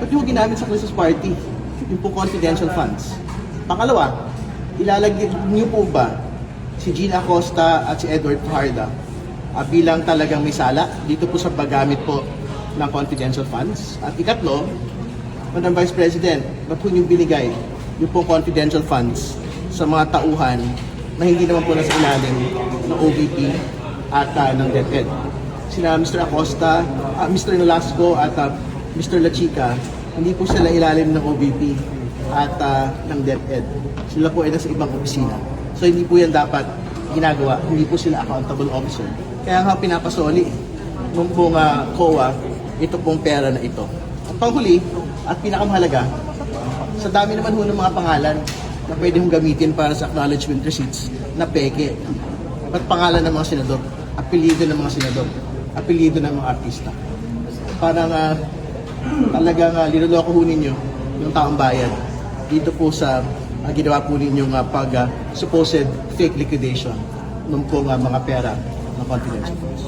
ba't yung ginamit sa Christmas party? Yung po confidential funds. Pangalawa, ilalagay niyo po ba si Gina Acosta at si Edward Fajardo bilang talagang may sala dito po sa paggamit po ng confidential funds? At ikatlo, Madam Vice President, ba't po niyo binigay yung po confidential funds sa mga tauhan na hindi naman po nasa ilalim ng OVP at ng DepEd? Sina Mr. Acosta, Mr. Nolasco at Mr. Lachica, hindi po sila ilalim ng OVP at ng DepEd. Sila po ay nasa ibang opisina. So hindi po yan dapat ginagawa, hindi po sila accountable officer. Kaya nga pinapasoli nung pong COA ito pong pera na ito. At panghuli at pinakamahalaga, sa dami naman ho ng mga pangalan na pwede hong gamitin para sa acknowledgement receipts na peke. At pangalan ng mga senador, apelyido ng mga senador, apelyido ng mga artista. Parang talagang linuloko ho ninyo yung taong bayan dito po sa ginawa po ninyong supposed fake liquidation ng mga pera ng confidential funds.